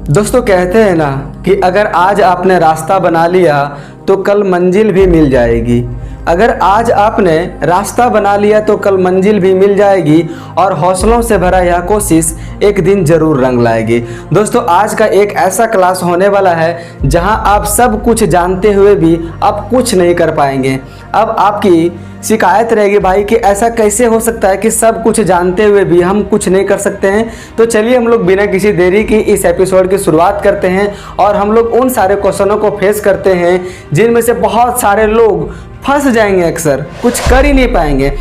दोस्तों कहते हैं ना कि अगर आज आपने रास्ता बना लिया तो कल मंजिल भी मिल जाएगी। अगर आज आपने रास्ता बना लिया तो कल मंजिल भी मिल जाएगी और हौसलों से भरा यह कोशिश एक दिन जरूर रंग लाएगी। दोस्तों आज का एक ऐसा क्लास होने वाला है जहां आप सब कुछ जानते हुए भी अब कुछ नहीं कर पाएंगे। अब आपकी शिकायत रहेगी भाई कि ऐसा कैसे हो सकता है कि सब कुछ जानते हुए भी हम कुछ नहीं कर सकते हैं। तो चलिए हम लोग बिना किसी देरी की इस एपिसोड की शुरुआत करते हैं और हम लोग उन सारे क्वेश्चनों को फेस करते हैं जिनमें से बहुत सारे लोग फंस जाएंगे, अक्सर कुछ कर ही नहीं पाएंगे।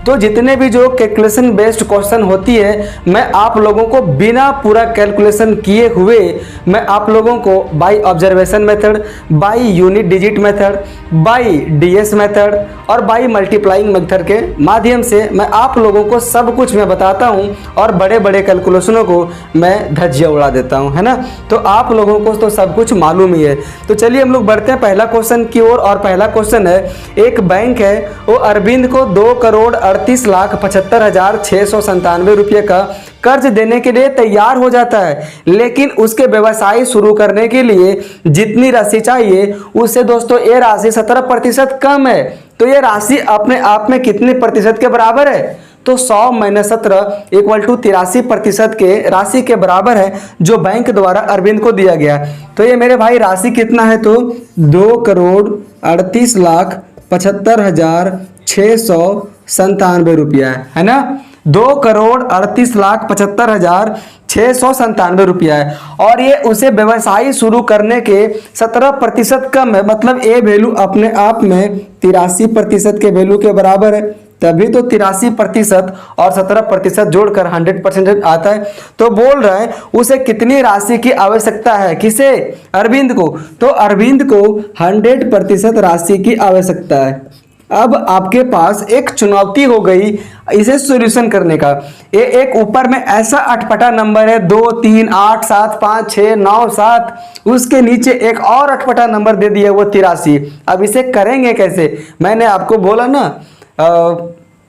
तो जितने भी जो कैलकुलेशन बेस्ड क्वेश्चन होती है मैं आप लोगों को बिना पूरा कैलकुलेशन किए हुए मैं आप लोगों को by observation method, by unit digit method, by DS method और बाय मल्टीप्लाइंग मेथड के माध्यम से मैं आप लोगों को सब कुछ मैं बताता हूं और बड़े बड़े कैलकुलेशनों को मैं धज्जियां उड़ा देता हूं, है ना। तो आप लोगों को तो सब कुछ मालूम ही है। तो चलिए हम लोग बढ़ते हैं पहला क्वेश्चन की ओर। और पहला क्वेश्चन है, एक बैंक है वो अरविंद को 2,38,75,697 रुपये का कर्ज देने के लिए तैयार हो जाता है, लेकिन उसके व्यवसाय शुरू करने के लिए जितनी राशि चाहिए उससे दोस्तों ये राशि 17% कम है। तो ये राशि अपने आप में कितने प्रतिशत के बराबर है? तो 100 - 17 = 83% के राशि के बराबर है जो बैंक द्वारा अरविंद को दिया गया। तो ये मेरे भाई राशि कितना है? तो 2,38,75,697 रुपया है ना। 2,38,75,697 रुपया है और ये उसे व्यवसाय शुरू करने के 17% कम है। मतलब ये वैल्यू अपने आप में 83% के वैल्यू के बराबर है, तभी तो 83% और 17% जोड़कर 100% आता है। तो बोल रहा है उसे कितनी राशि की आवश्यकता है? किसे? अरविंद को। तो अरविंद को 100% राशि की आवश्यकता है। अब आपके पास एक चुनौती हो गई इसे सॉल्यूशन करने का। ये एक ऊपर में ऐसा अटपटा नंबर है 2 3 8 7 5 6 9 7, उसके नीचे एक और अटपटा नंबर दे दिया वो 83। अब इसे करेंगे कैसे? मैंने आपको बोला ना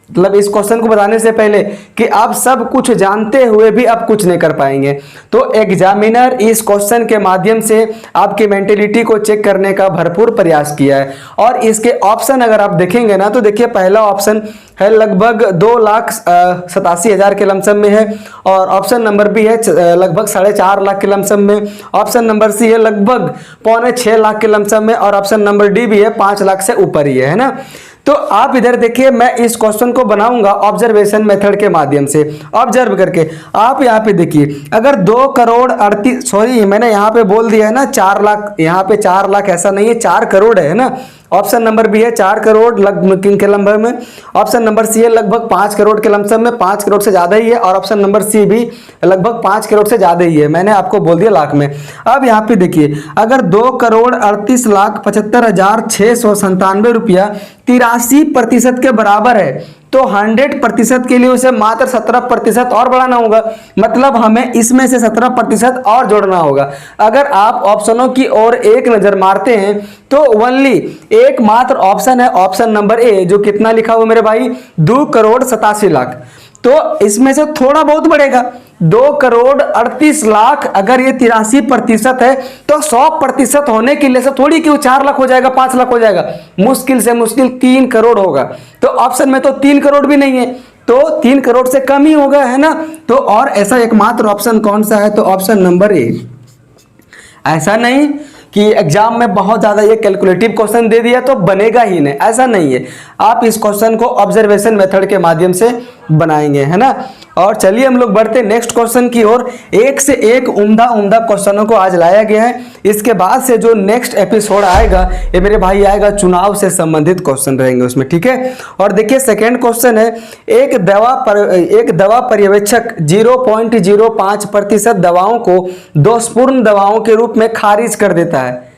मतलब इस क्वेश्चन को बताने से पहले कि आप सब कुछ जानते हुए भी आप कुछ नहीं कर पाएंगे। तो एग्जामिनर इस क्वेश्चन के माध्यम से आपकी मेंटेलिटी को चेक करने का भरपूर प्रयास किया है। और इसके ऑप्शन अगर आप देखेंगे ना तो देखिए पहला ऑप्शन है लगभग 2,87,000 के लमसम में है और ऑप्शन नंबर बी है लगभग 4.5 लाख के लमसम में, ऑप्शन नंबर सी है लगभग 5.25 लाख के लमसम में और ऑप्शन नंबर डी भी है 5 लाख से ऊपर ही है ना। तो आप इधर देखिए मैं इस क्वेश्चन को बनाऊंगा ऑब्जर्वेशन मेथड के माध्यम से। ऑब्जर्व करके आप यहाँ पे देखिए अगर 2,38,000 मैंने यहाँ पे बोल दिया है ना 4 लाख, यहाँ पे 4 लाख ऐसा नहीं है 4 करोड़ है ना। ऑप्शन नंबर बी है 4 करोड़ लगभग के लंबे में, ऑप्शन नंबर सी है लगभग 5 करोड़ के लमसम में, 5 करोड़ से ज्यादा ही है और ऑप्शन नंबर सी भी लगभग 5 करोड़ से ज्यादा ही है। मैंने आपको बोल दिया लाख में। अब यहाँ पे देखिए अगर 2,38,75,697 रुपया 83% के बराबर है तो 100% के लिए उसे मात्र 17% और बढ़ाना होगा। मतलब हमें इसमें से 17% और जोड़ना होगा। अगर आप ऑप्शनों की ओर एक नजर मारते हैं तो ओनली एक मात्र ऑप्शन है, ऑप्शन नंबर ए, जो कितना लिखा हुआ मेरे भाई 2,87,00,000। तो इसमें से थोड़ा बहुत बढ़ेगा 2,38,00,000। अगर ये 83% है तो 100% होने के लिए से थोड़ी क्यों 4 लाख हो जाएगा, 5 लाख हो जाएगा, मुश्किल से मुश्किल 3 करोड़ होगा। तो ऑप्शन में तो 3 करोड़ भी नहीं है, तो 3 करोड़ से कम ही होगा, है ना। तो और ऐसा एकमात्र ऑप्शन कौन सा है? तो ऑप्शन नंबर ए। ऐसा नहीं कि एग्जाम में बहुत ज्यादा ये कैलकुलेटिव क्वेश्चन दे दिया तो बनेगा ही नहीं, ऐसा नहीं है। आप इस क्वेश्चन को ऑब्जर्वेशन मेथड के माध्यम से बनाएंगे, है ना। और चलिए हम लोग बढ़ते नेक्स्ट क्वेश्चन की ओर। एक से एक उम्दा उम्दा क्वेश्चनों को आज लाया गया है। इसके बाद से जो नेक्स्ट एपिसोड आएगा ये मेरे भाई आएगा चुनाव से संबंधित क्वेश्चन रहेंगे उसमें, ठीक है। और देखिए सेकेंड क्वेश्चन है, एक दवा पर्यवेक्षक 0.05% दवाओं को दोषपूर्ण दवाओं के रूप में खारिज कर देता है।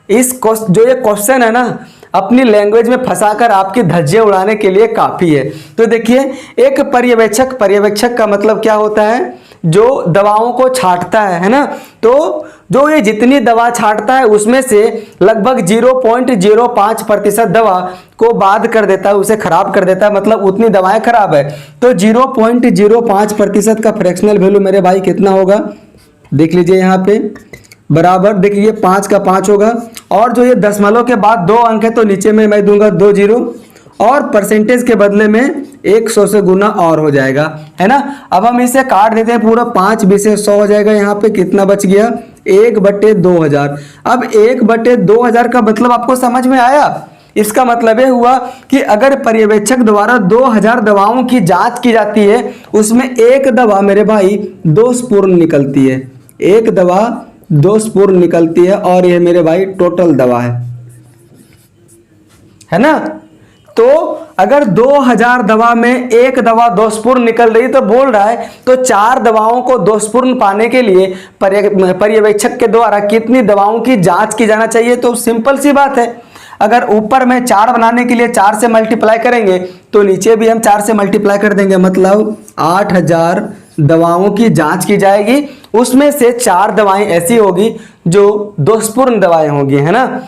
जो ये क्वेश्चन है ना अपनी लैंग्वेज में फंसाकर आपकी धज्जियां उड़ाने के लिए काफी है। तो देखिए एक पर्यवेक्षक का मतलब क्या होता है? जो दवाओं को छांटता है ना। तो जो ये जितनी दवा छांटता है उसमें से लगभग 0.05% दवा को बाद कर देता है, उसे खराब कर देता है, मतलब उतनी दवाएं खराब है। तो 0.05% का फ्रैक्शनल वैल्यू मेरे भाई कितना होगा? देख लीजिए यहाँ पे बराबर, देखिए 5 का 5 होगा, और जो ये दशमलव के बाद 2 अंक है तो नीचे में मैं दूंगा 2 जीरो, और परसेंटेज के बदले में 100 से गुना और हो जाएगा, है ना। अब हम इसे काट देते हैं पूरा, 5 20 से 100 हो जाएगा। यहाँ पे कितना बच गया, 1/2000। अब 1/2000 का मतलब आपको समझ में आया। इसका मतलब ये हुआ कि अगर पर्यवेक्षक द्वारा 2000 दवाओं की जांच की जाती है, उसमें एक दवा मेरे भाई दोषपूर्ण निकलती है, एक दवा दोषपूर्ण निकलती है, और ये मेरे भाई टोटल दवा है ना। तो अगर 2000 दवा में एक दवा दोषपूर्ण निकल रही तो बोल रहा है तो 4 दवाओं को दोषपूर्ण पाने के लिए पर्यवेक्षक के द्वारा कितनी दवाओं की जांच की जाना चाहिए। तो सिंपल सी बात है, अगर ऊपर में 4 बनाने के लिए 4 से मल्टीप्लाई करेंगे तो नीचे भी हम 4 से मल्टीप्लाई कर देंगे, मतलब 8000 दवाओं की जांच की जाएगी। उसमें से 4 दवाएं ऐसी होगी जो दोषपूर्ण दवाएं होगी, है ना।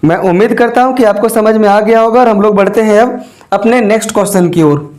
मैं उम्मीद करता हूं कि आपको समझ में आ गया होगा, और हम लोग बढ़ते हैं अब अपने नेक्स्ट क्वेश्चन की ओर।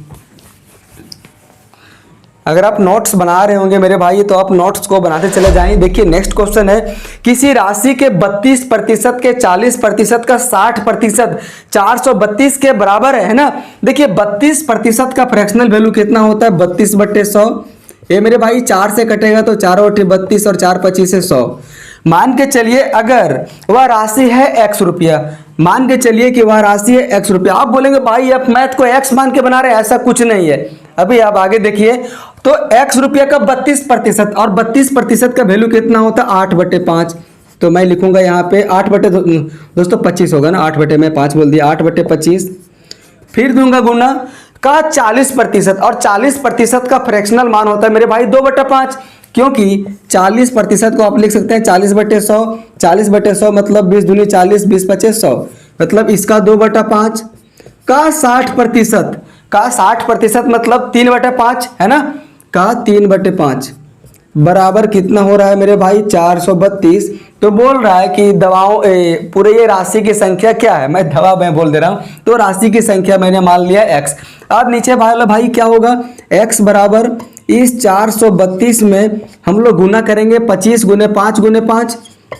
अगर आप नोट्स बना रहे होंगे मेरे भाई तो आप नोट्स को बनाते चले जाएं। देखिए नेक्स्ट क्वेश्चन है, किसी राशि के 32% के 40% का 60% 432 के बराबर है ना। देखिए 32% का फ्रैक्शनल वैल्यू कितना होता है, 32/100। ये मेरे भाई 4 से कटेगा तो 4 × 32 और 4 × 25 से 100। मान के चलिए अगर वह राशि है x रुपया, मान के चलिए कि वह राशि है x रुपया। आप बोलेंगे भाई आप मैथ को x मान के बना रहे हैं, ऐसा कुछ नहीं है। अभी आप आगे देखिए, तो x रुपया का 32%, और 32% का वैल्यू कितना होता है, 8/5। तो मैं लिखूंगा यहाँ पे 8/25 होगा ना, 8 में 5 बोल दिया, 8/25। फिर दूंगा गुना का 40%, और 40% का फ्रैक्शनल मान होता है मेरे भाई 2/5, क्योंकि 40% को आप लिख सकते हैं 40/100। 40/100 मतलब 20 दूनी 40, 20 × 25 100, मतलब इसका 2/5 का 60% मतलब 3/5 है ना, का 3/5 बराबर कितना हो रहा है मेरे भाई 432। तो बोल रहा है कि दवाओं पूरे ये राशि की संख्या क्या है, मैं दवा में बोल दे रहा हूं, तो राशि की संख्या मैंने मान लिया x। अब नीचे भाई क्या होगा, x बराबर इस 432 में हम लोग गुना करेंगे 25 × 5 × 5,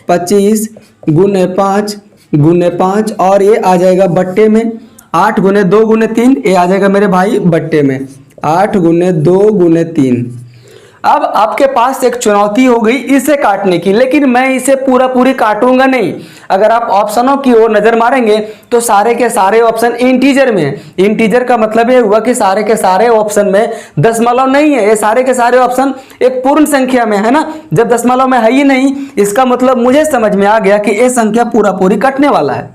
25 × 5 × 5, और ये आ जाएगा बट्टे में 8 × 2 × 3, ये आ जाएगा मेरे भाई बट्टे में 8 × 2 × 3। अब आपके पास एक चुनौती हो गई इसे काटने की, लेकिन मैं इसे पूरी काटूंगा नहीं। अगर आप ऑप्शनों की ओर नजर मारेंगे तो सारे के सारे ऑप्शन इंटीजर में है। इंटीजर का मतलब ये हुआ कि सारे के सारे ऑप्शन में दशमलव नहीं है, ये सारे के सारे ऑप्शन एक पूर्ण संख्या में है ना। जब दशमलव में है ही नहीं, इसका मतलब मुझे समझ में आ गया कि ये संख्या पूरी कटने वाला है।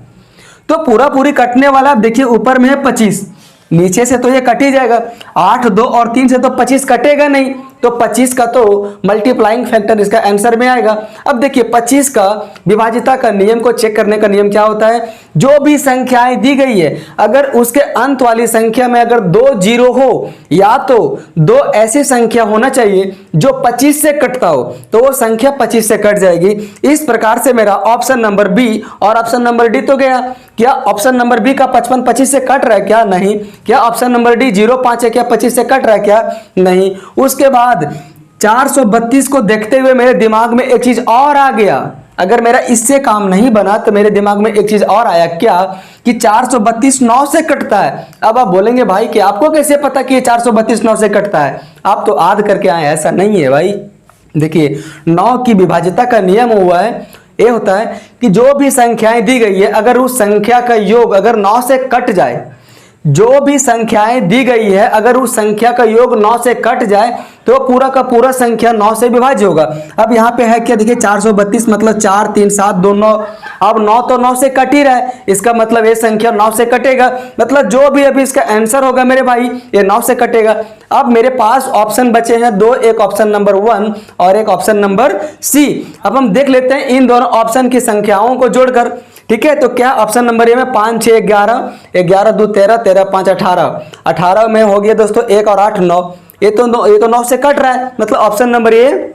तो पूरी कटने वाला, आप देखिए ऊपर में है 25, नीचे से तो ये कट ही जाएगा, 8 2 और 3 से तो 25 कटेगा नहीं, तो 25 का तो मल्टीप्लाइंग फैक्टर इसका आंसर में आएगा। अब देखिए 25 का विभाजिता का नियम को चेक करने का नियम क्या होता है, जो भी संख्याएं दी गई है अगर उसके अंत वाली संख्या में अगर 2 जीरो हो, या तो 2 ऐसी संख्या होना चाहिए जो 25 से कटता हो, तो वो संख्या 25 से कट जाएगी। इस प्रकार से मेरा ऑप्शन नंबर बी और ऑप्शन नंबर डी तो गया। क्या ऑप्शन नंबर बी का 55 25 से कट रहा है क्या, नहीं। क्या ऑप्शन नंबर डी 05 है क्या 25 से कट रहा है क्या, नहीं। उसके बाद 432 को देखते हुए मेरे दिमाग में एक चीज और आ गया। अगर मेरा इससे काम नहीं बना तो मेरे दिमाग में एक चीज और आया, क्या कि 432 9 से कटता है। अब आप बोलेंगे भाई कि आपको कैसे पता कि ये 432 9 से कटता है, आप तो आद करके आए, ऐसा नहीं है भाई। देखिए 9 की विभाजिता का नियम हुआ है, ये होता है कि जो भी संख्याएं दी गई है अगर उस संख्या का योग अगर 9 से कट जाए, जो भी संख्याएं दी गई है अगर उस संख्या का योग 9 से कट जाए तो पूरा का पूरा संख्या 9 से विभाज्य होगा। अब यहाँ पे है क्या, देखिए 432 मतलब 4 3 7 2 9, अब 9 तो 9 से कट ही रहा है, इसका मतलब ये संख्या 9 से कटेगा, मतलब जो भी अभी इसका आंसर होगा मेरे भाई ये 9 से कटेगा। अब मेरे पास ऑप्शन बचे हैं 2, एक ऑप्शन नंबर 1 और एक ऑप्शन नंबर सी। अब हम देख लेते हैं इन दोनों ऑप्शन की संख्याओं को जोड़कर, ठीक है। तो क्या ऑप्शन नंबर ए में 5 6 11, 11 2 13, 13 5 18, 18 में हो गया दोस्तों 1 और 8 9, ये तो 9 से कट रहा है, मतलब ऑप्शन नंबर ए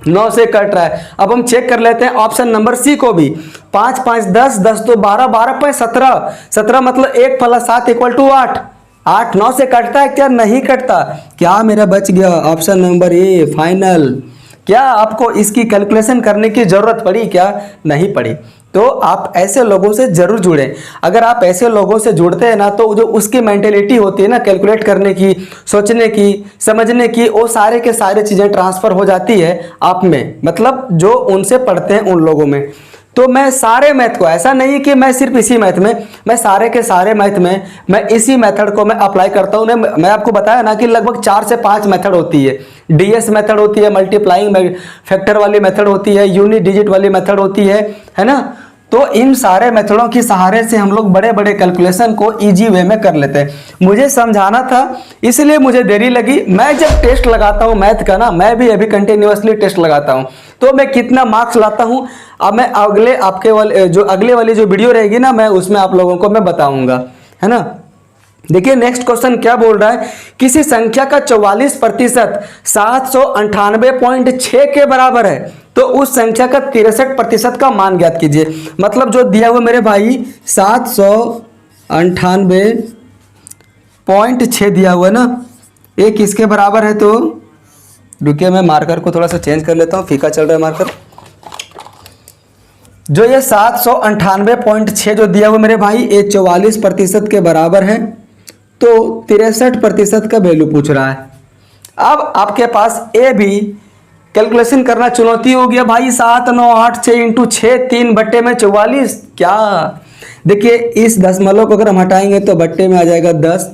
9 से कट रहा है। अब हम चेक कर लेते हैं ऑप्शन नंबर सी को भी, 5 5 10, 10 तो 12, 12 5 17, 17 मतलब 1 + 7 = 8, 8 9 से कटता है क्या, नहीं कटता। क्या मेरा बच गया ऑप्शन नंबर ए फाइनल। क्या आपको इसकी कैलकुलेशन करने की ज़रूरत पड़ी? क्या नहीं पड़ी। तो आप ऐसे लोगों से जरूर जुड़ें। अगर आप ऐसे लोगों से जुड़ते हैं ना, तो जो उसकी मेंटेलिटी होती है ना कैलकुलेट करने की, सोचने की, समझने की, वो सारे के सारे चीज़ें ट्रांसफ़र हो जाती है आप में, मतलब जो उनसे पढ़ते हैं उन लोगों में। तो मैं सारे मैथ को, ऐसा नहीं कि मैं सिर्फ इसी मैथ में, मैं सारे के सारे मैथ में मैं इसी मेथड को मैं अप्लाई करता हूँ। मैं आपको बताया ना कि लगभग 4 से 5 मेथड होती है। डीएस मेथड होती है, मल्टीप्लाइंग फैक्टर वाली मेथड होती है, यूनिट डिजिट वाली मेथड होती है ना। तो इन सारे मेथडों के सहारे से हम लोग बड़े बड़े कैलकुलेशन को इजी वे में कर लेते हैं। मुझे समझाना था इसलिए मुझे देरी लगी। मैं जब टेस्ट लगाता हूँ मैथ का ना, मैं भी अभी कंटिन्यूअसली टेस्ट लगाता हूँ, तो मैं कितना मार्क्स लाता हूँ अब मैं अगले वाली जो वीडियो रहेगी ना, मैं उसमें आप लोगों को मैं बताऊंगा, है ना। देखिए नेक्स्ट क्वेश्चन क्या बोल रहा है, किसी संख्या का 44% 798.6 के बराबर है, तो उस संख्या का 63% का मान ज्ञात कीजिए। मतलब जो दिया हुआ मेरे भाई 798.6 दिया हुआ है ना, ये किसके बराबर है? तो रुकिए मैं मार्कर को थोड़ा सा चेंज कर लेता हूँ, फीका चल रहा है मार्कर। जो ये 798.6 जो दिया हुआ मेरे भाई, ये 44% के बराबर है, तो 63% का वैल्यू पूछ रहा है। अब आपके पास ए भी कैलकुलेशन करना चुनौती हो गया भाई। 7 9 8 6 इंटू 6 3 बट्टे में 44, क्या? देखिए इस दशमलव को अगर हम हटाएंगे तो बट्टे में आ जाएगा 10।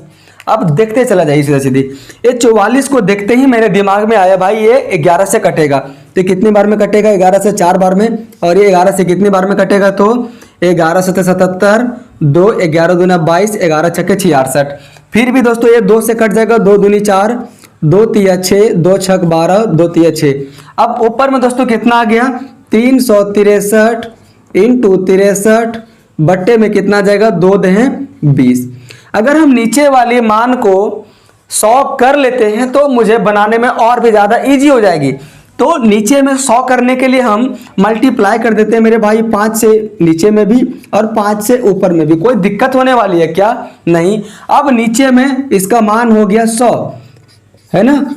अब देखते चला जाइए सीधा सीधी, ये 44 को देखते ही मेरे दिमाग में आया भाई ये 11 से कटेगा, तो कितनी बार में कटेगा? 11 से 4 बार में। और ये 11 से कितनी बार में कटेगा? तो 11 7 77, 2 11 दूना 22, 11 छक्के 66। फिर भी दोस्तों ये 2 से कट जाएगा, 2 दूनी 4, 2 तिया 6, 2 छक 12, 2 तिया 6। अब ऊपर में दोस्तों कितना आ गया? 363 इंटू 63 बट्टे में कितना जाएगा? 2 दहें 20। अगर हम नीचे वाले मान को 100 कर लेते हैं तो मुझे बनाने में और भी ज़्यादा इजी हो जाएगी। तो नीचे में 100 करने के लिए हम मल्टीप्लाई कर देते हैं मेरे भाई 5 से नीचे में भी और 5 से ऊपर में भी। कोई दिक्कत होने वाली है क्या? नहीं। अब नीचे में इसका मान हो गया 100, है ना,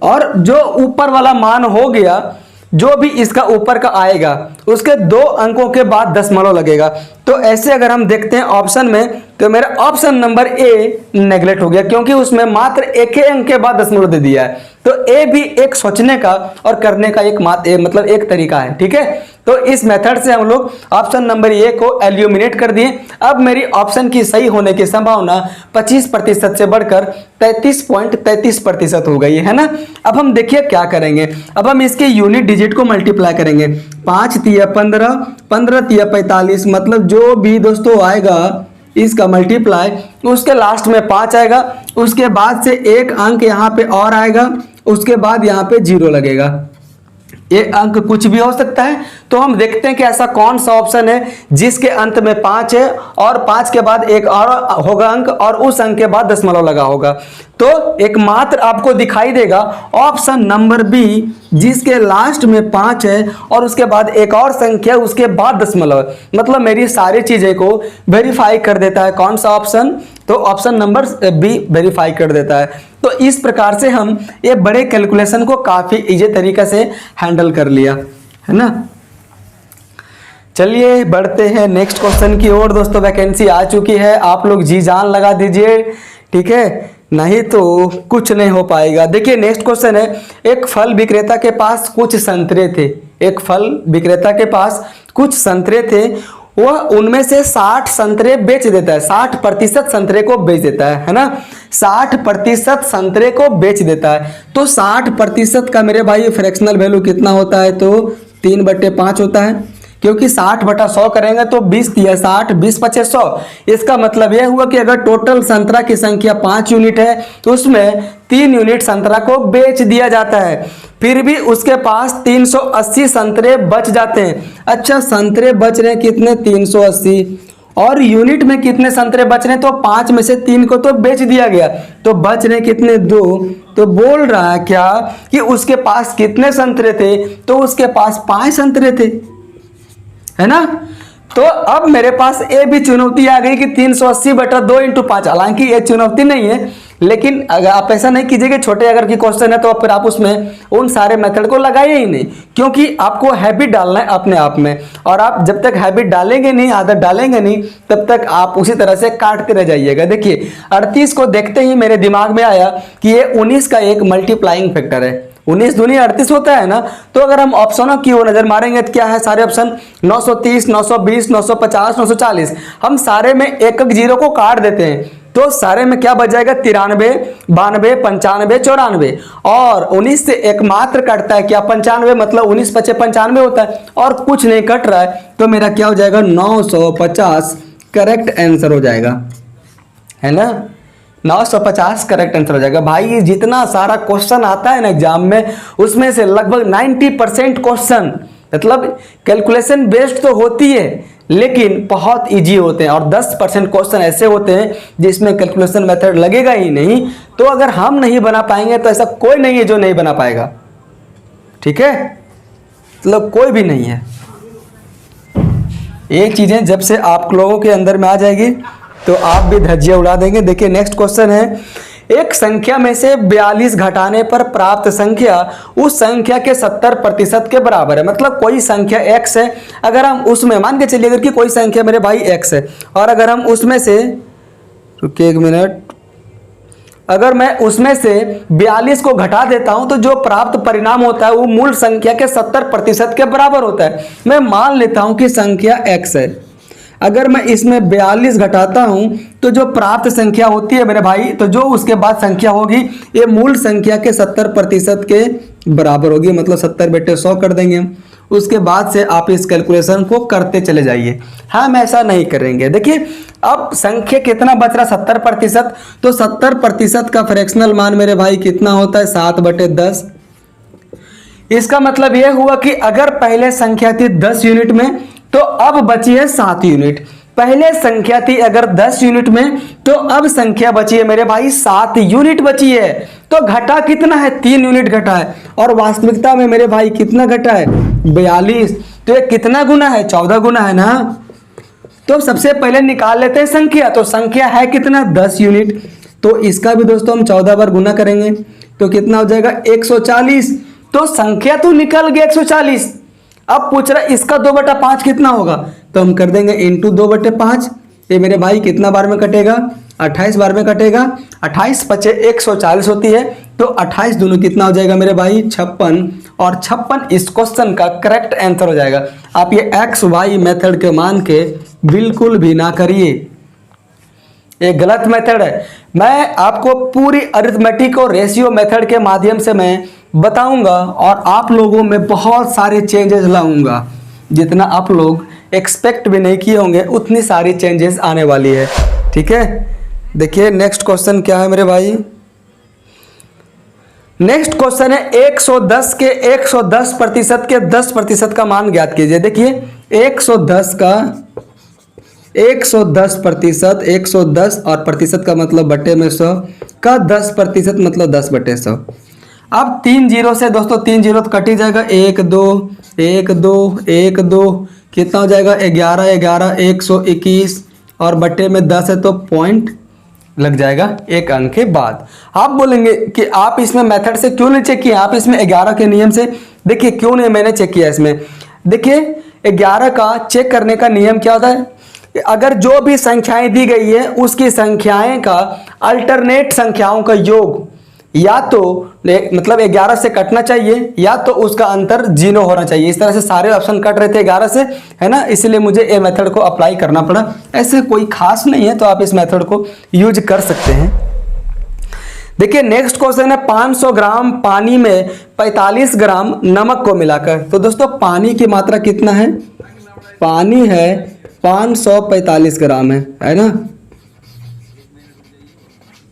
और जो ऊपर वाला मान हो गया, जो भी इसका ऊपर का आएगा उसके 2 अंकों के बाद दशमलव लगेगा। तो ऐसे अगर हम देखते हैं ऑप्शन में, तो मेरा ऑप्शन नंबर ए नेगलेक्ट हो गया, क्योंकि उसमें मात्र एक ही अंक के बाद दशमलव दे दिया है। तो ए भी एक सोचने का और करने का मतलब एक तरीका है, ठीक है। तो इस मेथड से हम लोग ऑप्शन नंबर ए को एल्यूमिनेट कर दिए। अब मेरी ऑप्शन की सही होने की संभावना 25% से बढ़कर 33.33% हो गई है ना। अब हम देखिए क्या करेंगे, अब हम इसके यूनिट डिजिट को मल्टीप्लाई करेंगे। 5 तिया 15, 15 तिया 45, मतलब जो भी दोस्तों आएगा इसका मल्टीप्लाई, उसके लास्ट में 5 आएगा, उसके बाद से एक अंक यहाँ पे और आएगा, उसके बाद यहाँ पे 0 लगेगा। ये अंक कुछ भी हो सकता है। तो हम देखते हैं कि ऐसा कौन सा ऑप्शन है जिसके अंत में 5 है और 5 के बाद एक और होगा अंक और उस अंक के बाद दशमलव लगा होगा। तो एकमात्र आपको दिखाई देगा ऑप्शन नंबर बी, जिसके लास्ट में 5 है और उसके बाद एक और संख्या, उसके बाद दशमलव। मतलब मेरी सारी चीजें को वेरीफाई कर देता है कौन सा ऑप्शन? तो ऑप्शन नंबर बी वेरीफाई कर देता है। तो इस प्रकार से हम ये बड़े कैलकुलेशन को काफी इजी तरीके से हैंडल कर लिया, है ना। चलिए बढ़ते हैं नेक्स्ट क्वेश्चन की ओर। दोस्तों वैकेंसी आ चुकी है, आप लोग जी जान लगा दीजिए, ठीक है, नहीं तो कुछ नहीं हो पाएगा। देखिए नेक्स्ट क्वेश्चन है, एक फल विक्रेता के पास कुछ संतरे थे। एक फल विक्रेता के पास कुछ संतरे थे, वह उनमें से 60 संतरे बेच देता है, 60% संतरे को बेच देता है ना, 60% संतरे को बेच देता है। तो 60% का मेरे भाई फ्रैक्शनल वैल्यू कितना होता है? तो 3/5 होता है, क्योंकि 60/100 करेंगे तो 20 तिया 60, 20×5 100। इसका मतलब यह हुआ कि अगर टोटल संतरा की संख्या 5 यूनिट है तो उसमें 3 यूनिट संतरा को बेच दिया जाता है। फिर भी उसके पास 380 संतरे बच जाते हैं। अच्छा, संतरे बच रहे हैं कितने? 380। और यूनिट में कितने संतरे बच रहे हैं? तो 5 में से 3 को तो बेच दिया गया, तो बच रहे कितने? 2। तो बोल रहा है क्या कि उसके पास कितने संतरे थे? तो उसके पास 5 संतरे थे, है ना। तो अब मेरे पास ए भी चुनौती आ गई कि 380/2 × 5। हालांकि ये चुनौती नहीं है, लेकिन अगर आप ऐसा नहीं कीजिए कि छोटे अगर की क्वेश्चन है तो फिर आप उसमें उन सारे मेथड को लगाइए ही नहीं, क्योंकि आपको हैबिट डालना है अपने आप में, और आप जब तक हैबिट डालेंगे नहीं, आदत डालेंगे नहीं, तब तक आप उसी तरह से काटते रह जाइएगा। देखिए 38 को देखते ही मेरे दिमाग में आया कि ये 19 का एक मल्टीप्लाइंग फैक्टर है, 19 दूनी 38 होता है ना। तो अगर हम ऑप्शनों की ओर नजर मारेंगे तो क्या है, सारे ऑप्शन 930, 920, 950, 940, हम सारे में एक एक जीरो को काट देते हैं तो सारे में क्या बच जाएगा, 93, 92, 95, 94, और 19 से एकमात्र कटता है क्या, 95, मतलब 19 पचे 95 होता है और कुछ नहीं कट रहा है, तो मेरा क्या हो जाएगा 950 करेक्ट आंसर हो जाएगा, है ना। 950 करेक्ट आंसर हो जाएगा। भाई जितना सारा क्वेश्चन आता है ना एग्जाम में, उसमें से लगभग 90% क्वेश्चन मतलब कैलकुलेशन बेस्ड तो होती है लेकिन बहुत इजी होते हैं, और 10% क्वेश्चन ऐसे होते हैं जिसमें कैलकुलेशन मेथड लगेगा ही नहीं। तो अगर हम नहीं बना पाएंगे तो ऐसा कोई नहीं है जो नहीं बना पाएगा, ठीक है, मतलब कोई भी नहीं है। ये चीजें जब से आप लोगों के अंदर में आ जाएगी तो आप भी धज्जियां उड़ा देंगे। देखिए नेक्स्ट क्वेश्चन है, एक संख्या में से 42 घटाने पर प्राप्त संख्या उस संख्या के 70% के बराबर है। मतलब कोई संख्या x है, अगर हम उसमें मान के चलिए अगर कि कोई संख्या मेरे भाई x है, और अगर हम उसमें से, रुकिए 1 मिनट, अगर मैं उसमें से 42 को घटा देता हूं तो जो प्राप्त परिणाम होता है वो मूल संख्या के 70% के बराबर होता है। मैं मान लेता हूं कि संख्या x है, अगर मैं इसमें 42 घटाता हूं तो जो प्राप्त संख्या होती है मेरे भाई, तो जो उसके बाद संख्या होगी ये मूल संख्या के 70% के बराबर होगी, मतलब 70/100 कर देंगे। उसके बाद से आप इस कैलकुलेशन को करते चले जाइए। हम ऐसा नहीं करेंगे। देखिए अब संख्या कितना बच रहा, 70%, तो 70% का फ्रैक्शनल मान मेरे भाई कितना होता है, 7/10। इसका मतलब यह हुआ कि अगर पहले संख्या थी 10 यूनिट में तो अब बची है 7 यूनिट। पहले संख्या थी अगर 10 यूनिट में तो अब संख्या बची है मेरे भाई 7 यूनिट बची है। तो घटा कितना है, 3 यूनिट घटा है, और वास्तविकता में मेरे भाई कितना घटा है, 42। तो ये कितना गुना है, 14 गुना है ना। तो सबसे पहले निकाल लेते हैं संख्या, तो संख्या है कितना, 10 यूनिट, तो इसका भी दोस्तों हम 14 बार गुना करेंगे तो कितना हो जाएगा, 140। तो संख्या तो निकल गया 140। अब पूछ रहा है इसका 2/5 कितना होगा, तो हम कर देंगे इंटू 2/5। ये मेरे भाई कितना बार में कटेगा, 28 बार में कटेगा। 28 पचे 140 होती है, तो 28 दूनी कितना हो जाएगा मेरे भाई, 56, और 56 इस क्वेश्चन का करेक्ट आंसर हो जाएगा। आप ये एक्स वाई मेथड के मान के बिल्कुल भी ना करिए, ये गलत मेथड है। मैं आपको पूरी अरिथमेटिक और रेशियो मेथड के माध्यम से मैं बताऊंगा और आप लोगों में बहुत सारे चेंजेस लाऊंगा, जितना आप लोग एक्सपेक्ट भी नहीं किए होंगे उतनी सारी चेंजेस आने वाली है, ठीक है। देखिए नेक्स्ट क्वेश्चन क्या है मेरे भाई, नेक्स्ट क्वेश्चन है 110 के 110% के 10% का मान ज्ञात कीजिए। देखिए 110 का 110%, 110 और प्रतिशत का मतलब बटे में 100 का 10% मतलब 10/100। अब 3 जीरो से दोस्तों 3 जीरो तो कट ही जाएगा, 1 2 1 2 1 2 कितना हो जाएगा, 11 11 121, और बटे में 10 है तो पॉइंट लग जाएगा एक अंक के बाद। आप बोलेंगे कि आप इसमें मेथड से क्यों नहीं चेक किए, आप इसमें 11 के नियम से, देखिए क्यों नहीं मैंने चेक किया इसमें। देखिए 11 का चेक करने का नियम क्या होता है, अगर जो भी संख्याएं दी गई है उसकी संख्याएं का अल्टरनेट संख्याओं का योग या तो मतलब 11 से कटना चाहिए या तो उसका अंतर 0 होना चाहिए। इस तरह से सारे ऑप्शन कट रहे थे 11 से, है ना, इसलिए मुझे ये मेथड को अप्लाई करना पड़ा। ऐसे कोई खास नहीं है, तो आप इस मेथड को यूज कर सकते हैं। देखिए नेक्स्ट क्वेश्चन है 500 ग्राम पानी में 45 ग्राम नमक को मिलाकर। तो दोस्तों पानी की मात्रा कितना है, पानी है 545 ग्राम है ना,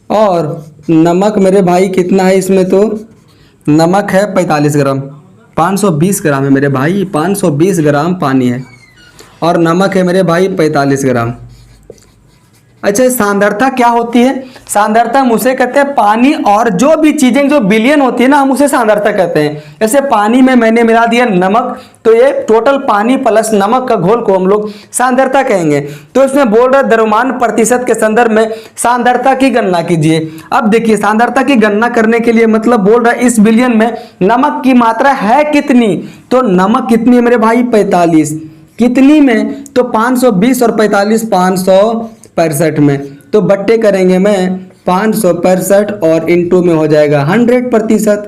और नमक मेरे भाई कितना है इसमें, तो नमक है 45 ग्राम, 520 ग्राम है मेरे भाई, 520 ग्राम पानी है और नमक है मेरे भाई 45 ग्राम। अच्छा, सांद्रता क्या होती है? सांद्रता हम उसे कहते हैं पानी और जो भी चीजें जो विलयन होती है ना, हम उसे सांद्रता कहते हैं। जैसे पानी में मैंने मिला दिया नमक, तो ये टोटल पानी प्लस नमक का घोल को हम लोग सांद्रता कहेंगे। तो इसमें बोल रहा है द्रव्यमान प्रतिशत के संदर्भ में सांद्रता की गणना कीजिए। अब देखिए सांद्रता की गणना करने के लिए मतलब बोल रहा है इस विलयन में नमक की मात्रा है कितनी, तो नमक कितनी है मेरे भाई 45। कितनी में? तो 520 और 45 565 में, तो बट्टे करेंगे में 565 और इंटू में हो जाएगा 100%।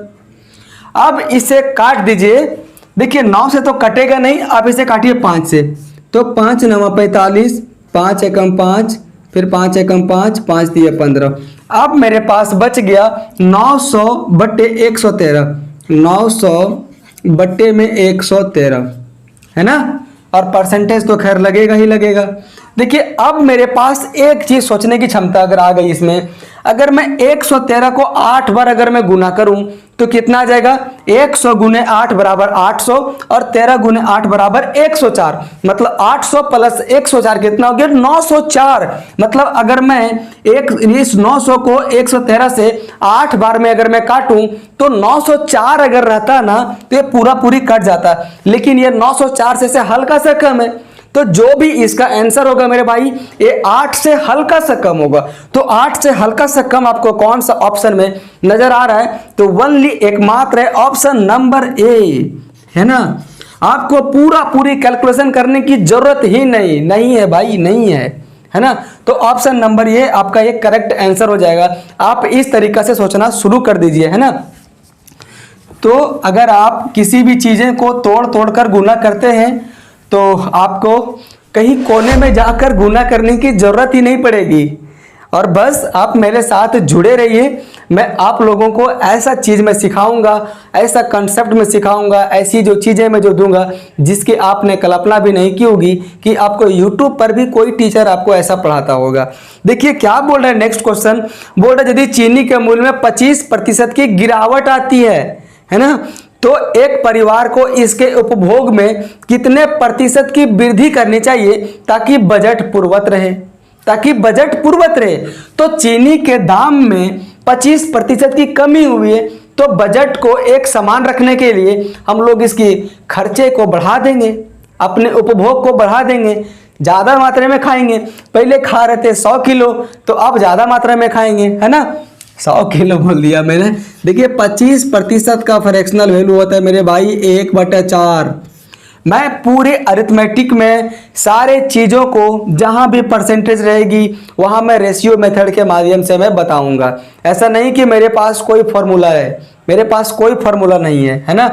अब इसे काट दीजिए। देखिए 9 से तो कटेगा नहीं, अब इसे काटिए 5 से, तो 5 9 45, 5 एकम 5, फिर 5 एकम 5, 5 दिए 15। अब मेरे पास बच गया 900 बट्टे 113, 900 बट्टे में 113, है ना। और परसेंटेज तो खैर लगेगा ही लगेगा। देखिए अब मेरे पास एक चीज सोचने की क्षमता अगर आ गई इसमें, अगर मैं 113 को 8 बार अगर मैं गुना करूं तो कितना आ जाएगा? 100 गुने 8 बराबर 800 और 13 गुने 8 बराबर 104। मतलब 800 प्लस 104 कितना हो गया? 904। मतलब अगर मैं इस 900 को 113 से 8 बार में अगर मैं काटूं तो 904 अगर रहता ना तो ये पूरा पूरी कट जाता, लेकिन ये 904 से हल्का सा कम है। तो जो भी इसका आंसर होगा मेरे भाई ये 8 से हल्का सा कम होगा। तो 8 से हल्का सा कम आपको कौन सा ऑप्शन में नजर आ रहा है? तो ओनली एकमात्र है ऑप्शन नंबर ए, है ना। आपको पूरी कैलकुलेशन करने की जरूरत ही नहीं है भाई, नहीं है ना। तो ऑप्शन नंबर ए आपका ये करेक्ट आंसर हो जाएगा। आप इस तरीका से सोचना शुरू कर दीजिए, है ना। तो अगर आप किसी भी चीजें को तोड़ कर गुना करते हैं तो आपको कहीं कोने में जाकर गुना करने की जरूरत ही नहीं पड़ेगी, और बस आप मेरे साथ जुड़े रहिए। मैं आप लोगों को ऐसा चीज़ मैं सिखाऊंगा, ऐसा कंसेप्ट में सिखाऊंगा, ऐसी जो चीज़ें मैं जो दूंगा जिसकी आपने कल्पना भी नहीं की होगी कि आपको यूट्यूब पर भी कोई टीचर आपको ऐसा पढ़ाता होगा। देखिए क्या बोल रहा है नेक्स्ट क्वेश्चन, बोल रहा है यदि चीनी के मूल्य में 25% की गिरावट आती है ना, तो एक परिवार को इसके उपभोग में कितने प्रतिशत की वृद्धि करनी चाहिए ताकि बजट पूर्वत रहे, तो चीनी के दाम में 25% की कमी हुई है, तो बजट को एक समान रखने के लिए हम लोग इसकी खर्चे को बढ़ा देंगे, अपने उपभोग को बढ़ा देंगे, ज़्यादा मात्रा में खाएंगे। पहले खा रहे थे 100 किलो, तो अब ज़्यादा मात्रा में खाएंगे, है ना। 100 किलो बोल दिया मैंने। देखिए 25% का फ्रैक्शनल वैल्यू होता है मेरे भाई 1/4। मैं पूरे अरिथमेटिक में सारे चीज़ों को जहां भी परसेंटेज रहेगी वहां मैं रेशियो मेथड के माध्यम से मैं बताऊंगा। ऐसा नहीं कि मेरे पास कोई फॉर्मूला है, मेरे पास कोई फॉर्मूला नहीं है ना।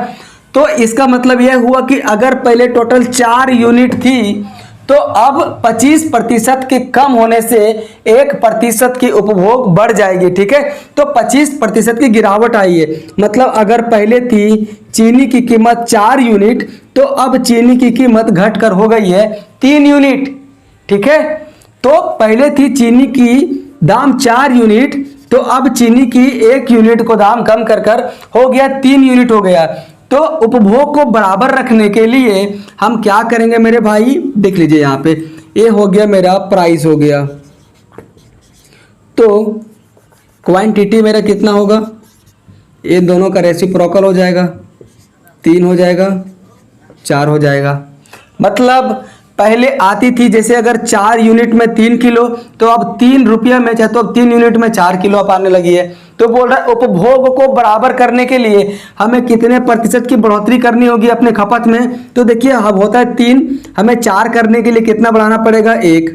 तो इसका मतलब यह हुआ कि अगर पहले टोटल 4 यूनिट थी तो अब 25% के कम होने से 1% की उपभोग बढ़ जाएगी, ठीक है। तो 25% की गिरावट आई है। मतलब अगर पहले थी चीनी की कीमत 4 यूनिट तो अब चीनी की कीमत घटकर हो गई है 3 यूनिट, ठीक है। तो पहले थी चीनी की दाम 4 यूनिट, तो अब चीनी की 1 यूनिट को दाम कम कर हो गया 3 यूनिट हो गया। तो उपभोग को बराबर रखने के लिए हम क्या करेंगे मेरे भाई, देख लीजिए यहाँ पे ये हो गया मेरा प्राइस हो गया, तो क्वांटिटी मेरा कितना होगा, ये दोनों का रेसिप्रोकल हो जाएगा, 3 हो जाएगा, 4 हो जाएगा। मतलब पहले आती थी जैसे अगर 4 यूनिट में 3 किलो, तो अब 3 रुपया में चाहे तो अब 3 यूनिट में 4 किलो अब आने लगी है। तो बोल रहा है उपभोग को बराबर करने के लिए हमें कितने प्रतिशत की बढ़ोतरी करनी होगी अपने खपत में। तो देखिए अब होता है 3, हमें 4 करने के लिए कितना बढ़ाना पड़ेगा 1,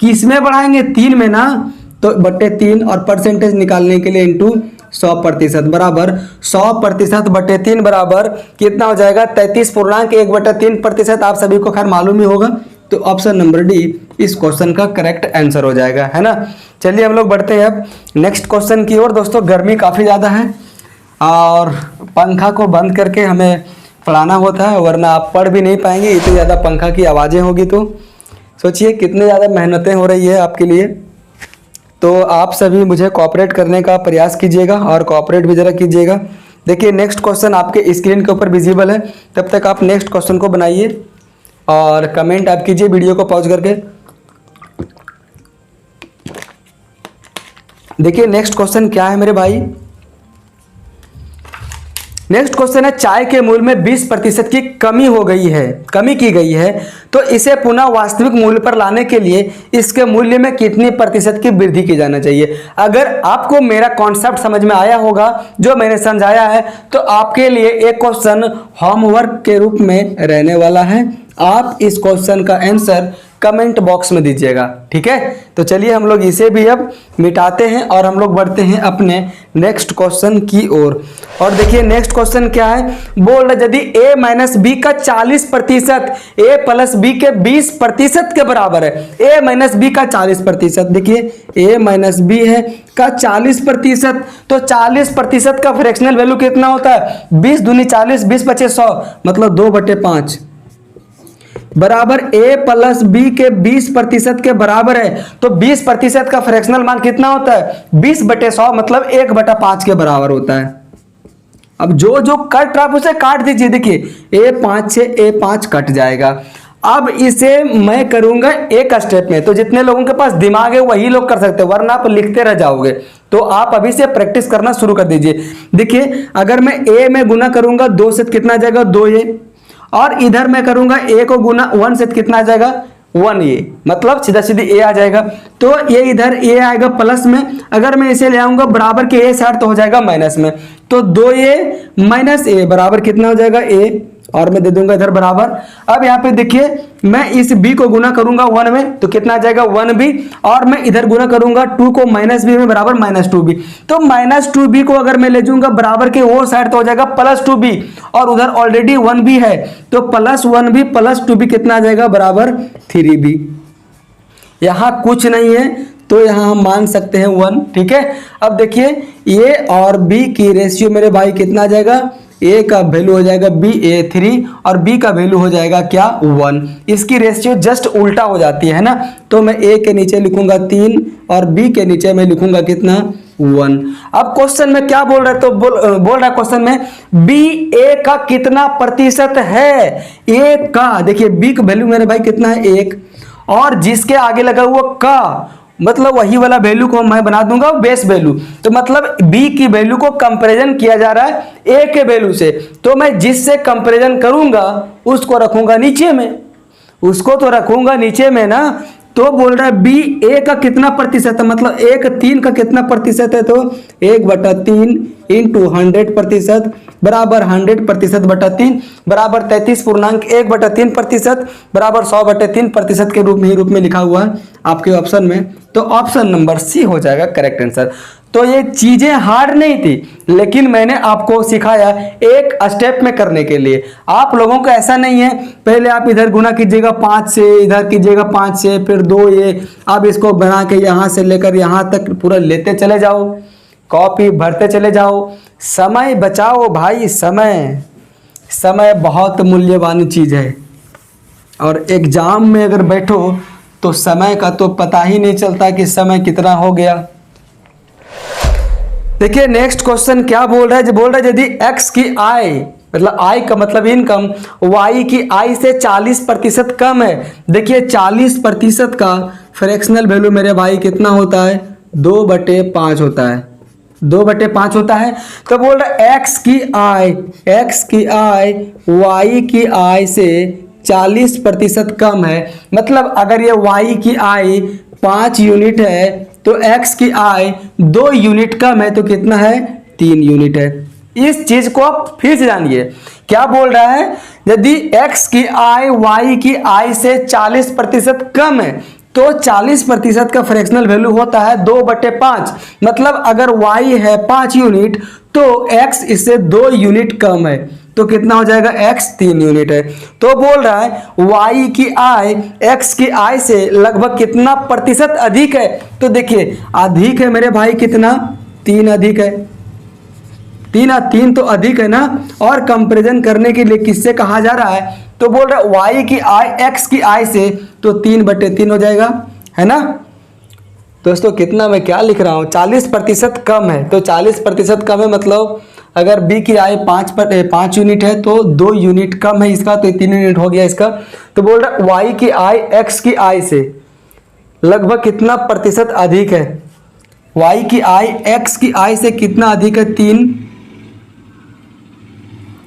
किस में बढ़ाएंगे 3 में ना, तो बट्टे 3 और परसेंटेज निकालने के लिए इंटू 100% बराबर 100% बटे 3 बराबर कितना हो जाएगा 33.1/3%। आप सभी को खैर मालूम ही होगा। तो ऑप्शन नंबर डी इस क्वेश्चन का करेक्ट आंसर हो जाएगा, है ना। चलिए हम लोग बढ़ते हैं अब नेक्स्ट क्वेश्चन की ओर। दोस्तों गर्मी काफ़ी ज़्यादा है और पंखा को बंद करके हमें पढ़ाना होता है, वरना आप पढ़ भी नहीं पाएंगे, इतनी ज़्यादा पंखा की आवाज़ें होगी। तो सोचिए कितनी ज़्यादा मेहनतें हो रही है आपके लिए। तो आप सभी मुझे कोऑपरेट करने का प्रयास कीजिएगा और कोऑपरेट भी ज़रा कीजिएगा। देखिए नेक्स्ट क्वेश्चन आपके स्क्रीन के ऊपर विजिबल है, तब तक आप नेक्स्ट क्वेश्चन को बनाइए और कमेंट आप कीजिए वीडियो को पॉज करके। देखिए नेक्स्ट क्वेश्चन क्या है मेरे भाई, नेक्स्ट क्वेश्चन है चाय के मूल्य में 20% की कमी हो गई है, कमी की गई है, तो इसे पुनः वास्तविक मूल्य पर लाने के लिए इसके मूल्य में कितनी प्रतिशत की वृद्धि की जाना चाहिए। अगर आपको मेरा कॉन्सेप्ट समझ में आया होगा जो मैंने समझाया है, तो आपके लिए एक क्वेश्चन होमवर्क के रूप में रहने वाला है। आप इस क्वेश्चन का आंसर कमेंट बॉक्स में दीजिएगा, ठीक है। तो चलिए हम लोग इसे भी अब मिटाते हैं और हम लोग बढ़ते हैं अपने नेक्स्ट क्वेश्चन की ओर। और देखिए नेक्स्ट क्वेश्चन क्या है, बोल रहा यदि a माइनस बी का 40% a प्लस बी के 20% के बराबर है, a माइनस बी का 40%, देखिए a माइनस बी है का 40%, तो 40% का फ्रैक्शनल वैल्यू कितना होता है, 20 दूनी 40, 20 पचे 100, मतलब 2/5 बराबर a प्लस बी के 20% के बराबर है। तो 20% का फ्रैक्शनल मान कितना होता है, 20/100, मतलब 1/5 के बराबर होता है। अब जो जो कट रहा है उसे काट दीजिए, देखिए a5 से a5 कट जाएगा। अब इसे मैं करूंगा एक स्टेप में, तो जितने लोगों के पास दिमाग है वही लोग कर सकते हैं, वरना आप लिखते रह जाओगे। तो आप अभी से प्रैक्टिस करना शुरू कर दीजिए। देखिए अगर मैं a में गुना करूंगा 2 से कितना आ जाएगा, 2a, और इधर मैं करूंगा a को गुना 1 से कितना आ जाएगा, 1a, मतलब सीधा सीधी a आ जाएगा। तो ये इधर a आएगा प्लस में, अगर मैं इसे ले आऊंगा बराबर के a साइड तो हो जाएगा माइनस में, तो 2a माइनस a बराबर कितना हो जाएगा, a, और मैं दे दूंगा इधर बराबर। अब यहाँ पे देखिए मैं इस b को गुना करूंगा 1 में तो कितना आ जाएगा, 1b, और मैं इधर गुना करूंगा 2 को माइनस b में बराबर -2b, तो -2b को अगर मैं ले जाऊंगा बराबर के वो साइड तो हो जाएगा +2b, और उधर ऑलरेडी 1b है, तो +1b प्लस 2b कितना आ जाएगा, बराबर 3b। यहाँ कुछ नहीं है तो यहाँ हम मान सकते हैं 1, ठीक है। अब देखिए a और b की रेशियो मेरे भाई कितना आ जाएगा, a का वैल्यू हो जाएगा b a 3 और b का वैल्यू हो जाएगा क्या, 1। इसकी रेशियो जस्ट उल्टा हो जाती है ना, तो मैं a के नीचे लिखूंगा 3 और b के नीचे मैं लिखूंगा कितना, 1। अब क्वेश्चन में क्या बोल रहा है, तो बोल रहा है क्वेश्चन में b a का कितना प्रतिशत है, a का, देखिए b का वैल्यू मेरे भाई कितना है, 1, और जिसके आगे लगा हुआ का, मतलब वही वाला वैल्यू को मैं बना दूंगा बेस वैल्यू, तो मतलब b की वैल्यू को कंपैरिजन किया जा रहा है a के वैल्यू से, तो मैं जिससे कंपैरिजन करूंगा उसको रखूंगा नीचे में, उसको तो रखूंगा नीचे में ना। तो बोल रहा है b a का कितना प्रतिशत है, मतलब 1/3 का कितना प्रतिशत है, तो 1/3 इंटू 100% बराबर 100% बटा 3 बराबर 33.1/3% बराबर 100/3% के रूप में लिखा हुआ है आपके ऑप्शन में। तो ऑप्शन नंबर सी हो जाएगा करेक्ट आंसर। तो ये चीजें हार्ड नहीं थी, लेकिन मैंने आपको सिखाया एक स्टेप में करने के लिए। आप लोगों को ऐसा नहीं है पहले आप इधर गुना कीजिएगा 5 से, इधर कीजिएगा 5 से, फिर 2 ये, आप इसको बना के यहाँ से लेकर यहाँ तक पूरा लेते चले जाओ, कॉपी भरते चले जाओ। समय बचाओ भाई, समय बहुत मूल्यवान चीज है, और एग्जाम में अगर बैठो तो समय का तो पता ही नहीं चलता कि समय कितना हो गया। देखिए नेक्स्ट क्वेश्चन क्या बोल रहा है, बोल रहा है यदि x की आय, मतलब आय का मतलब इनकम, y की आय से 40% कम है। देखिए 40% का फ्रैक्शनल वैल्यू मेरे भाई कितना होता है, 2/5 होता है, 2/5 होता है। तो बोल रहा है x की आय y की आय से 40% कम है, मतलब अगर ये y की आय 5 यूनिट है तो x की आय 2 यूनिट कम है, तो कितना है, 3 यूनिट है। इस चीज को आप फिर से जानिए, क्या बोल रहा है, यदि x की आय y की आय से 40% कम है तो 40% का फ्रैक्शनल वैल्यू होता है 2/5, मतलब अगर y है 5 यूनिट तो x इससे 2 यूनिट कम है, तो कितना हो जाएगा, x 3 यूनिट है। तो बोल रहा है y की आय x की आय से लगभग कितना प्रतिशत अधिक है, तो देखिए अधिक है मेरे भाई कितना, 3 अधिक है, 3 तो अधिक है ना। और कंपैरिजन करने के लिए किससे कहा जा रहा है, तो बोल रहा है y की आय x की आय से, तो 3/3 हो जाएगा, है ना। दोस्तों कितना मैं क्या लिख रहा हूँ, 40% कम है, तो 40% कम है मतलब अगर b की आय 5 यूनिट है तो 2 यूनिट कम है इसका, तो 3 यूनिट हो गया इसका। तो बोल रहा है y की आय x की आय से लगभग कितना प्रतिशत अधिक है, y की i x की i से कितना अधिक है? 3।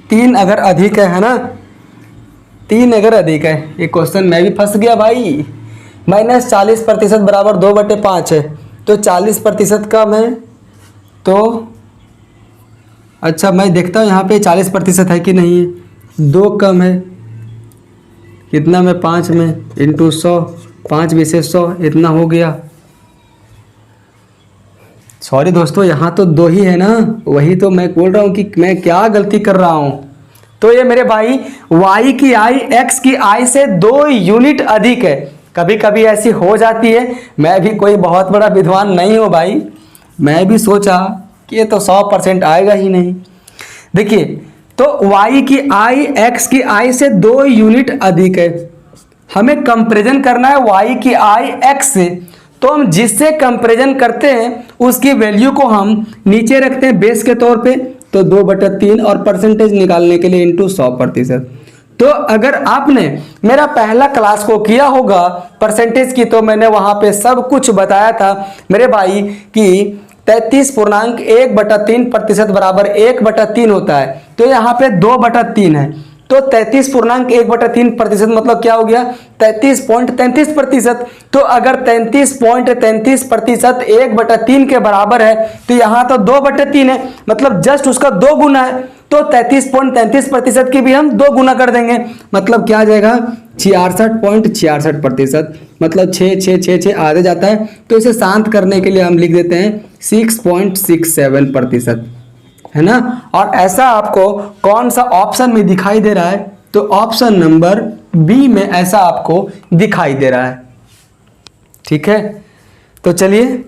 3 अगर अधिक है ना, 3 अगर अधिक है, ये क्वेश्चन मैं भी फंस गया भाई। -40% बराबर 2/5 है, तो 40% कम है। तो अच्छा मैं देखता हूँ यहाँ पे 40% है कि नहीं है। 2 कम है, कितना में? 5 में इंटू 100, 5 विशेष 100, इतना हो गया। सॉरी दोस्तों, यहाँ तो 2 ही है ना, वही तो मैं बोल रहा हूँ कि मैं क्या गलती कर रहा हूँ। तो ये मेरे भाई y की i x की i से 2 यूनिट अधिक है। कभी कभी ऐसी हो जाती है, मैं भी कोई बहुत बड़ा विद्वान नहीं हूँ भाई, मैं भी सोचा कि ये तो 100% आएगा ही नहीं। देखिए, तो y की i x की i से 2 यूनिट अधिक है, हमें कंपैरिजन करना है y की i x से। तो हम जिससे कंपैरिजन करते हैं उसकी वैल्यू को हम नीचे रखते हैं बेस के तौर पे, तो 2/3 और परसेंटेज निकालने के लिए इंटू 100%। तो अगर आपने मेरा पहला क्लास को किया होगा परसेंटेज की, तो मैंने वहां पे सब कुछ बताया था मेरे भाई कि 33.1/3% बराबर 1/3 होता है। तो यहाँ पे 2/3 है, तो 33.1/3% मतलब क्या हो गया? 33.33%। तो अगर 33.33% 1/3 के बराबर है, तो यहाँ तो 2/3 है, मतलब जस्ट उसका 2 गुना है। तो 33.33% की भी हम 2 गुना कर देंगे, मतलब क्या आ जाएगा? 66.66%, मतलब 6 आधे जाता है। तो इसे शांत करने के लिए हम लिख देते हैं 6.67%, है ना। और ऐसा आपको कौन सा ऑप्शन में दिखाई दे रहा है? तो ऑप्शन नंबर बी में ऐसा आपको दिखाई दे रहा है। ठीक है, तो चलिए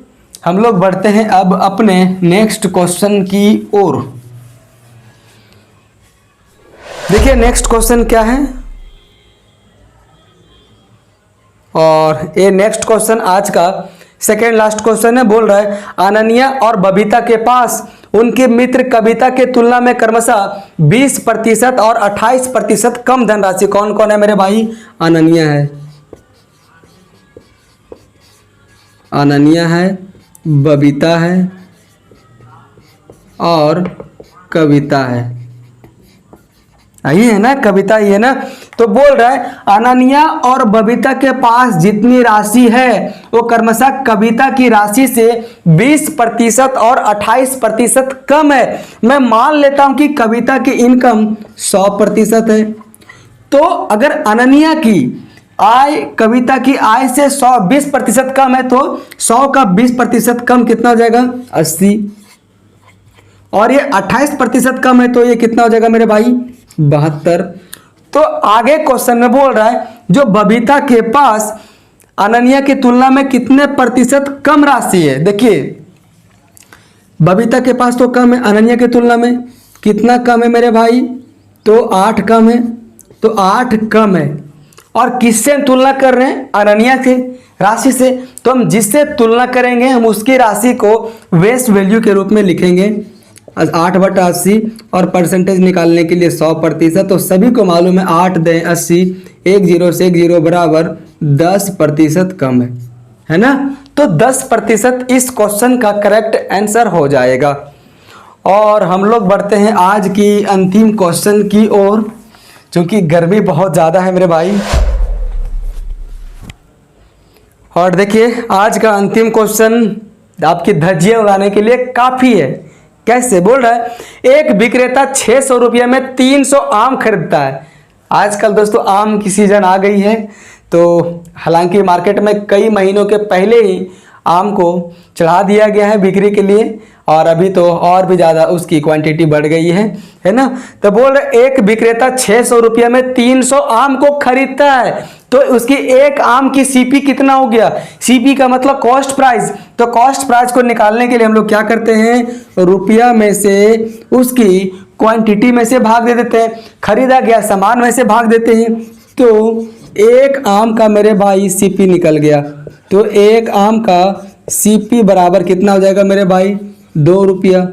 हम लोग बढ़ते हैं अब अपने नेक्स्ट क्वेश्चन की ओर। देखिए नेक्स्ट क्वेश्चन क्या है, और ये नेक्स्ट क्वेश्चन आज का सेकेंड लास्ट क्वेश्चन है। बोल रहा है अनन्या और बबीता के पास उनके मित्र कविता के तुलना में क्रमशः 20% और 28% कम धनराशि। कौन कौन है मेरे भाई? अनन्या है, बबीता है और कविता है। यही है ना, कविता ही है ना। तो बोल रहा है अनन्या और बबीता के पास जितनी राशि है वो क्रमशः कविता की राशि से 20% और 28% कम है। मैं मान लेता हूं कि कविता की इनकम 100% है। तो अगर अनन्या की आय कविता की आय से 20% कम है, तो 100 का 20% कम कितना हो जाएगा? 80। और ये 28% कम है, तो ये कितना हो जाएगा मेरे भाई? 72। तो आगे क्वेश्चन में बोल रहा है जो बबीता के पास अनन्या की तुलना में कितने प्रतिशत कम राशि है। देखिए बबीता के पास तो कम है, अनन्या की तुलना में कितना कम है मेरे भाई? तो 8 कम है। तो 8 कम है, और किससे हम तुलना कर रहे हैं? अनन्या के राशि से। तो हम जिससे तुलना करेंगे हम उसकी राशि को वेस्ट वैल्यू के रूप में लिखेंगे 8/80, और परसेंटेज निकालने के लिए 100%। तो सभी को मालूम है 8 × 80, 1 0 से 1 0 बराबर 10% कम है ना। तो 10% इस क्वेश्चन का करेक्ट आंसर हो जाएगा। और हम लोग बढ़ते हैं आज की अंतिम क्वेश्चन की ओर, क्योंकि गर्मी बहुत ज़्यादा है मेरे भाई। और देखिए आज का अंतिम क्वेश्चन आपकी धज्जियां उड़ाने के लिए काफ़ी है। कैसे? बोल रहा है एक विक्रेता 600 रुपये में 300 आम खरीदता है। आजकल दोस्तों आम की सीजन आ गई है, तो हालांकि मार्केट में कई महीनों के पहले ही आम को चढ़ा दिया गया है बिक्री के लिए, और अभी तो और भी ज़्यादा उसकी क्वांटिटी बढ़ गई है ना। तो बोल रहे एक विक्रेता 600 रुपये में 300 आम को खरीदता है, तो उसकी एक आम की सीपी कितना हो गया? सीपी का मतलब कॉस्ट प्राइस। तो कॉस्ट प्राइस को निकालने के लिए हम लोग क्या करते हैं? रुपया में से उसकी क्वांटिटी में से भाग दे देते हैं, खरीदा गया सामान में से भाग देते हैं। तो एक आम का मेरे भाई सीपी निकल गया, तो एक आम का सीपी बराबर कितना हो जाएगा मेरे भाई? 2 रुपया।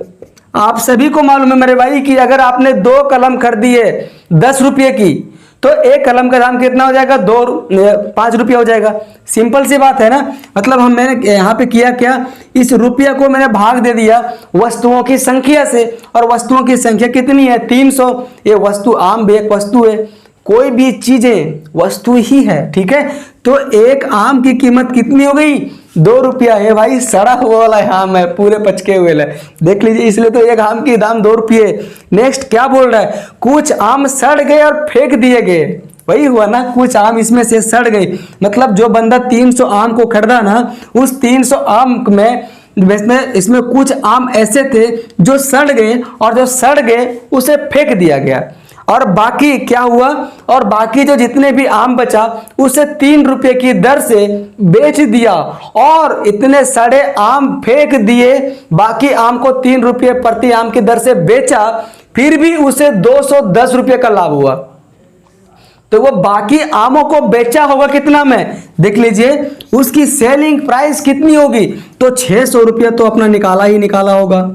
आप सभी को मालूम है मेरे भाई कि अगर आपने 2 कलम खरीदी है 10 रुपये की, तो एक कलम का दाम कितना हो जाएगा, 5 रुपया हो जाएगा। सिंपल सी बात है ना। मतलब मैंने यहाँ पे किया क्या, इस रुपया को मैंने भाग दे दिया वस्तुओं की संख्या से, और वस्तुओं की संख्या कितनी है, 300। ये वस्तु आम भी एक वस्तु है, कोई भी चीजें वस्तु ही है, ठीक है। तो एक आम की कीमत कितनी हो गई, 2 रुपया है भाई, सड़ा हुआ वाला आम है, पूरे पचके हुए है, देख लीजिए, इसलिए तो एक आम की दाम 2 रुपये। नेक्स्ट क्या बोल रहा है, कुछ आम सड़ गए और फेंक दिए गए। वही हुआ ना, कुछ आम इसमें से सड़ गए, मतलब जो बंदा 300 आम को खरीदा ना, उस 300 आम में इसमें कुछ आम ऐसे थे जो सड़ गए, और जो सड़ गए उसे फेंक दिया गया। और बाकी क्या हुआ, और बाकी जो जितने भी आम बचा उसे 3 रुपये की दर से बेच दिया, और इतने सड़े आम फेंक दिए, बाकी आम को 3 रुपये प्रति आम की दर से बेचा, फिर भी उसे 210 रुपये का लाभ हुआ। तो वो बाकी आमों को बेचा होगा कितना में, देख लीजिए, उसकी सेलिंग प्राइस कितनी होगी, तो 600 रुपया तो अपना निकाला ही निकाला होगा।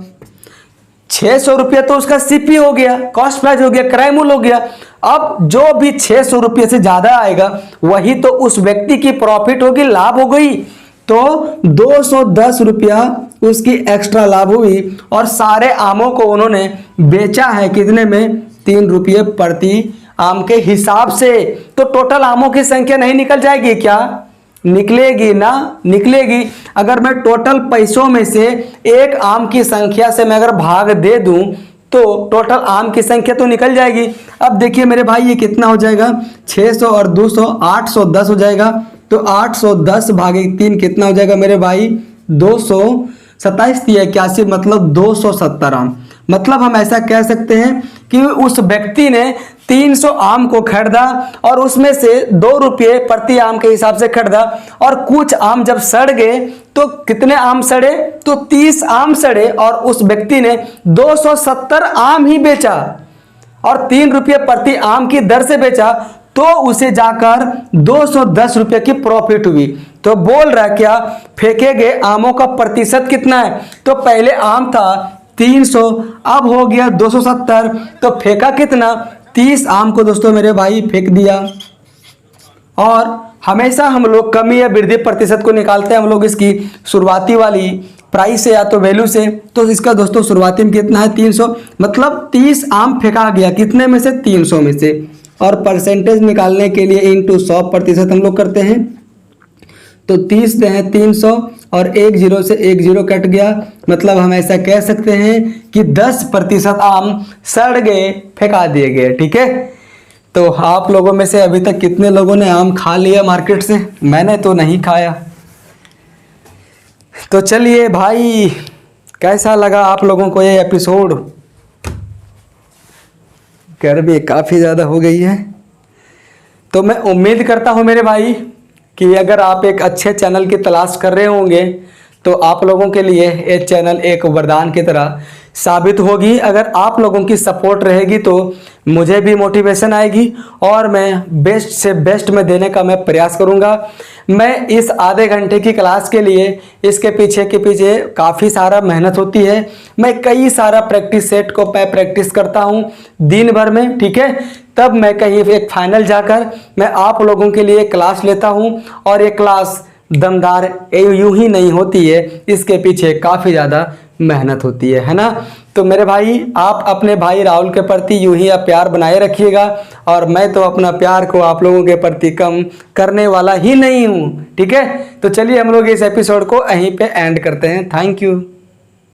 600 रुपया तो उसका सीपी हो गया, कॉस्ट प्राइस हो गया, क्रय मूल्य हो गया। अब जो भी 600 रुपये से ज्यादा आएगा वही तो उस व्यक्ति की प्रॉफिट होगी, लाभ हो गई। तो 210 रुपया उसकी एक्स्ट्रा लाभ हुई, और सारे आमों को उन्होंने बेचा है कितने में, 3 रुपये प्रति आम के हिसाब से। तो टोटल आमों की संख्या नहीं निकल जाएगी क्या, निकलेगी ना, निकलेगी। अगर मैं टोटल पैसों में से एक आम की संख्या से मैं अगर भाग दे दूं तो टोटल आम की संख्या तो निकल जाएगी। अब देखिए मेरे भाई, ये कितना हो जाएगा, 600 और 200 810 हो जाएगा। तो 810 भागे 3 कितना हो जाएगा मेरे भाई, 227 81, मतलब 270 आम। मतलब हम ऐसा कह सकते हैं कि उस व्यक्ति ने 300 आम को खरीदा, और उसमें से 2 रुपये प्रति आम के हिसाब से खरीदा, और कुछ आम जब सड़ गए तो कितने आम सड़े, तो 30 आम सड़े, और उस व्यक्ति ने 270 आम ही बेचा, और 3 रुपये प्रति आम की दर से बेचा, तो उसे जाकर 210 रुपये की प्रॉफिट हुई। तो बोल रहा है क्या, फेंके गए आमों का प्रतिशत कितना है, तो पहले आम था 300, अब हो गया 270, तो फेंका कितना, 30 आम को दोस्तों मेरे भाई फेंक दिया। और हमेशा हम लोग कमी या वृद्धि प्रतिशत को निकालते हैं हम लोग इसकी शुरुआती वाली प्राइस से या तो वैल्यू से। तो इसका दोस्तों शुरुआती में कितना है, 300, मतलब 30 आम फेंका गया, कितने में से, 300 में से। और परसेंटेज निकालने के लिए इंटू 100% हम लोग करते हैं। तो 30 हैं 300, और 1 0 से 1 0 कट गया, मतलब हम ऐसा कह सकते हैं कि 10% आम सड़ गए, फेंका दिए गए, ठीक है। तो आप लोगों में से अभी तक कितने लोगों ने आम खा लिया मार्केट से, मैंने तो नहीं खाया। तो चलिए भाई, कैसा लगा आप लोगों को ये एपिसोड, गर्मी काफ़ी ज़्यादा हो गई है। तो मैं उम्मीद करता हूँ मेरे भाई कि अगर आप एक अच्छे चैनल की तलाश कर रहे होंगे तो आप लोगों के लिए ये चैनल एक वरदान की तरह साबित होगी। अगर आप लोगों की सपोर्ट रहेगी तो मुझे भी मोटिवेशन आएगी, और मैं बेस्ट से बेस्ट में देने का मैं प्रयास करूँगा। मैं इस आधे घंटे की क्लास के लिए इसके पीछे काफ़ी सारा मेहनत होती है। मैं कई सारा प्रैक्टिस सेट को मैं प्रैक्टिस करता हूँ दिन भर में, ठीक है। तब मैं कहीं एक फाइनल जाकर मैं आप लोगों के लिए क्लास लेता हूँ, और ये क्लास दमदार यूं ही नहीं होती है, इसके पीछे काफ़ी ज़्यादा मेहनत होती है ना। तो मेरे भाई, आप अपने भाई राहुल के प्रति यूं ही आप प्यार बनाए रखिएगा, और मैं तो अपना प्यार को आप लोगों के प्रति कम करने वाला ही नहीं हूँ, ठीक है। तो चलिए हम लोग इस एपिसोड को यहीं पे एंड करते हैं। Thank you.